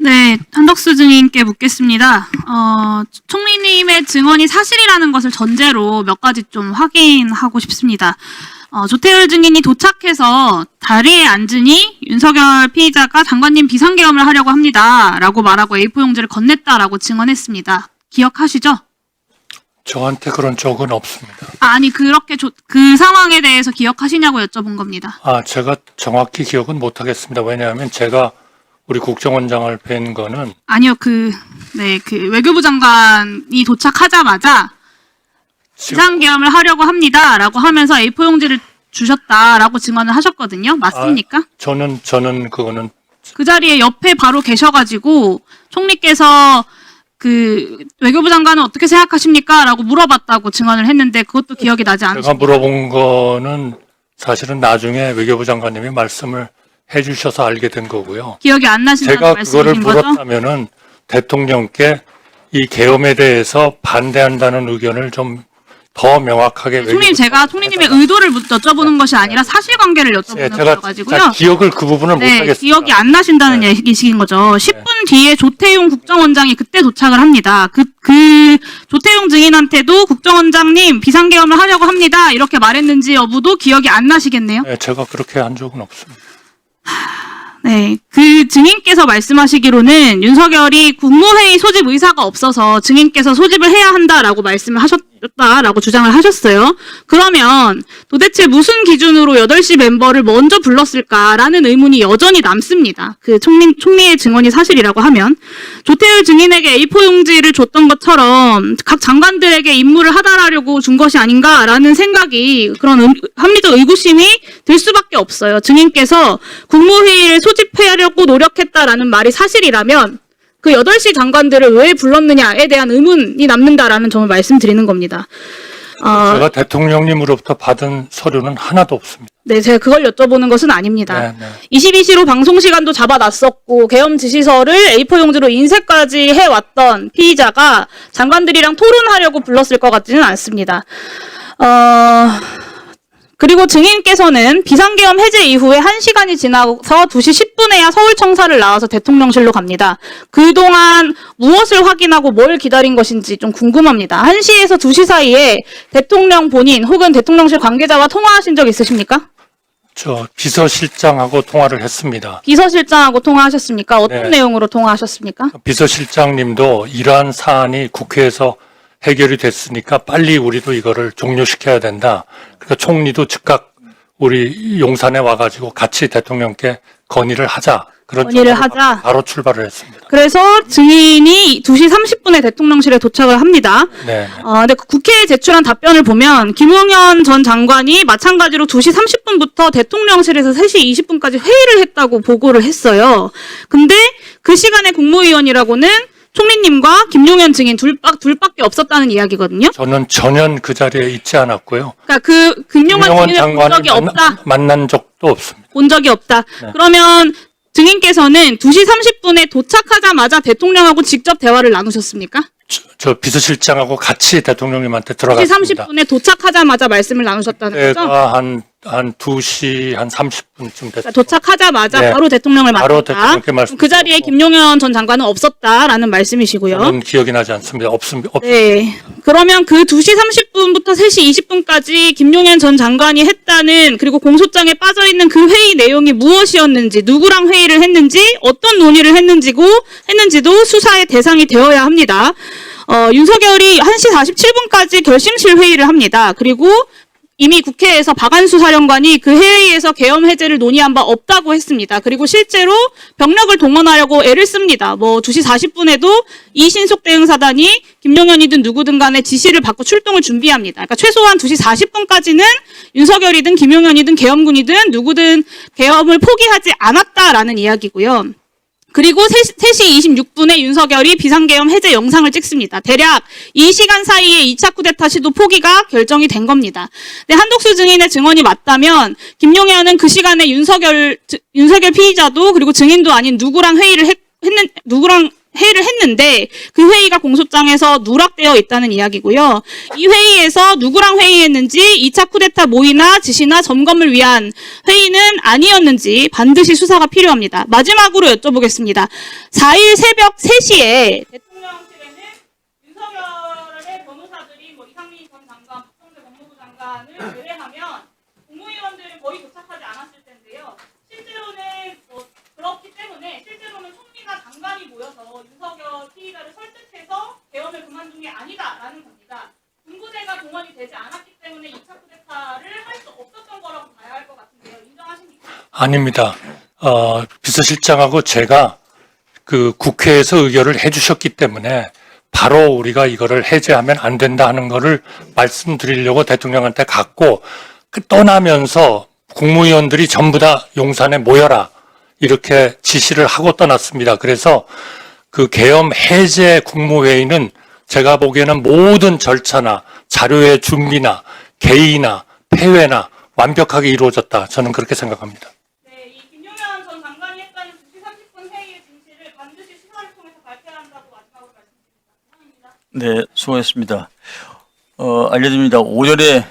네, 한덕수 증인께 묻겠습니다. 총리님의 증언이 사실이라는 것을 전제로 몇 가지 좀 확인하고 싶습니다. 조태열 증인이 도착해서 자리에 앉으니 윤석열 피의자가 장관님 비상계엄을 하려고 합니다. 라고 말하고 A4 용지를 건넸다라고 증언했습니다. 기억하시죠? 저한테 그런 적은 없습니다. 아니, 그렇게 그 상황에 대해서 기억하시냐고 여쭤본 겁니다. 제가 정확히 기억은 못하겠습니다. 왜냐하면 제가 우리 국정원장을 뵌 거는 아니요, 외교부 장관이 도착하자마자 비상계엄을 하려고 합니다라고 하면서 A4 용지를 주셨다라고 증언을 하셨거든요. 맞습니까? 저는 그거는 그 자리에 옆에 바로 계셔가지고 총리께서 그 외교부 장관은 어떻게 생각하십니까? 라고 물어봤다고 증언을 했는데 그것도 기억이 나지 않으십니까? 제가 물어본 거는 사실은 나중에 외교부 장관님이 말씀을 해주셔서 알게 된 거고요. 기억이 안 나신다는 제가 말씀이신 그거를 거죠? 물었다면은 대통령께 이 계엄에 대해서 반대한다는 의견을 좀 더 명확하게 총리님, 제가 총리님의 의도를 여쭤보는 것이 아니라 사실관계를 여쭤보는 제가 거여가지고요. 기억을 그 부분을 네, 못하겠습니다. 기억이 안 나신다는 얘기신 거죠. 10분 뒤에 조태용 국정원장이 그때 도착을 합니다. 그 조태용 증인한테도 국정원장님 비상계엄을 하려고 합니다. 이렇게 말했는지 여부도 기억이 안 나시겠네요. 네, 제가 그렇게 한 적은 없습니다. 네, 그 증인께서 말씀하시기로는 윤석열이 국무회의 소집 의사가 없어서 증인께서 소집을 해야 한다라고 말씀을 하셨다라고 주장을 하셨어요. 그러면 도대체 무슨 기준으로 8시 멤버를 먼저 불렀을까라는 의문이 여전히 남습니다. 그 총리의 증언이 사실이라고 하면 조태열 증인에게 A4 용지를 줬던 것처럼 각 장관들에게 임무를 하달하려고 준 것이 아닌가라는 생각이 그런 합리적 의구심이 들 수밖에 없어요. 증인께서 국무회의를 소집하려고 노력했다라는 말이 사실이라면 그 8시 장관들을 왜 불렀느냐에 대한 의문이 남는다라는 점을 말씀드리는 겁니다. 제가 대통령님으로부터 받은 서류는 하나도 없습니다. 네, 제가 그걸 여쭤보는 것은 아닙니다. 네. 22시로 방송 시간도 잡아놨었고 계엄 지시서를 A4 용지로 인쇄까지 해왔던 피의자가 장관들이랑 토론하려고 불렀을 것 같지는 않습니다. 그리고 증인께서는 비상계엄 해제 이후에 1시간이 지나서 2시 10분에야 서울청사를 나와서 대통령실로 갑니다. 그동안 무엇을 확인하고 뭘 기다린 것인지 좀 궁금합니다. 1시에서 2시 사이에 대통령 본인 혹은 대통령실 관계자와 통화하신 적 있으십니까? 저 비서실장하고 통화를 했습니다. 비서실장하고 통화하셨습니까? 어떤 네. 내용으로 통화하셨습니까? 비서실장님도 이러한 사안이 국회에서 해결이 됐으니까 빨리 우리도 이거를 종료시켜야 된다. 그러니까 총리도 즉각 우리 용산에 와가지고 같이 대통령께 건의를 하자. 그런 건의를 쪽으로 하자. 바로 출발을 했습니다. 그래서 증인이 2시 30분에 대통령실에 도착을 합니다. 네. 근데 국회에 제출한 답변을 보면 김용현 전 장관이 마찬가지로 2시 30분부터 대통령실에서 3시 20분까지 회의를 했다고 보고를 했어요. 근데 그 시간에 국무위원이라고는 총리님과 김용현 증인 둘밖에 없었다는 이야기거든요. 저는 전혀 그 자리에 있지 않았고요. 그러니까 그 김용현 증인을 본 적이 장관을 없다. 만난 적도 없습니다. 본 적이 없다. 네. 그러면 증인께서는 2시 30분에 도착하자마자 대통령하고 직접 대화를 나누셨습니까? 저 비서실장하고 같이 대통령님한테 2시 들어갔습니다. 30분에 도착하자마자 말씀을 나누셨다는 거죠? 제가 한 2시 한 30분쯤 됐어요. 도착하자마자 네. 바로 대통령을 바로 만났다. 대통령께 말씀. 그 자리에 김용현 전 장관은 없었다라는 말씀이시고요. 저는 기억이 나지 않습니다. 없습니다. 네. 그러면 그 2시 30분부터 3시 20분까지 김용현 전 장관이 했다는 그리고 공소장에 빠져있는 그 회의 내용이 무엇이었는지 누구랑 회의를 했는지 어떤 논의를 했는지도 수사의 대상이 되어야 합니다. 윤석열이 1시 47분까지 결심실 회의를 합니다. 그리고 이미 국회에서 박안수 사령관이 그 회의에서 계엄 해제를 논의한 바 없다고 했습니다. 그리고 실제로 병력을 동원하려고 애를 씁니다. 2시 40분에도 이신속 대응사단이 김용현이든 누구든 간에 지시를 받고 출동을 준비합니다. 그러니까 최소한 2시 40분까지는 윤석열이든 김용현이든 계엄군이든 누구든 계엄을 포기하지 않았다라는 이야기고요. 그리고 3시 26분에 윤석열이 비상계엄 해제 영상을 찍습니다. 대략 이 시간 사이에 2차 쿠데타 시도 포기가 결정이 된 겁니다. 근데 한덕수 증인의 증언이 맞다면 김용현은 그 시간에 윤석열 피의자도 그리고 증인도 아닌 누구랑 회의를 했는데 그 회의가 공소장에서 누락되어 있다는 이야기고요. 이 회의에서 누구랑 회의했는지 2차 쿠데타 모의나 지시나 점검을 위한 회의는 아니었는지 반드시 수사가 필요합니다. 마지막으로 여쭤보겠습니다. 4일 새벽 3시에 대통령실에는 윤석열의 변호사들이 이상민 전 장관, 박성재 법무부 장관을 제외하면 국무위원들은 거의 도착하지 않았을 텐데요. 실제로는 그렇기 때문에 실제로는 총리가 장관이 모여서 윤석열 피의자를 설득해서 개헌을 그만둔 게 아니다라는 겁니다. 군부대가 동원이 되지 않았기 때문에 2차 쿠데타를 할 수 없었던 거라고 봐야 할 것 같은데요. 인정하십니까? 아닙니다. 비서실장하고 제가 그 국회에서 의결을 해주셨기 때문에 바로 우리가 이거를 해제하면 안 된다 하는 거를 말씀드리려고 대통령한테 갔고 떠나면서 국무위원들이 전부 다 용산에 모여라 이렇게 지시를 하고 떠났습니다. 그래서 그 계엄 해제 국무회의는 제가 보기에는 모든 절차나 자료의 준비나 개의나 폐회나 완벽하게 이루어졌다. 저는 그렇게 생각합니다. 네, 이 김용현 전 장관이 했다는 2시 30분 회의의 진실을 반드시 수사를 통해서 밝혀야 한다고 마지막으로 말씀드립니다. 이상입니다. 네, 수고했습니다. 알려드립니다. 오전에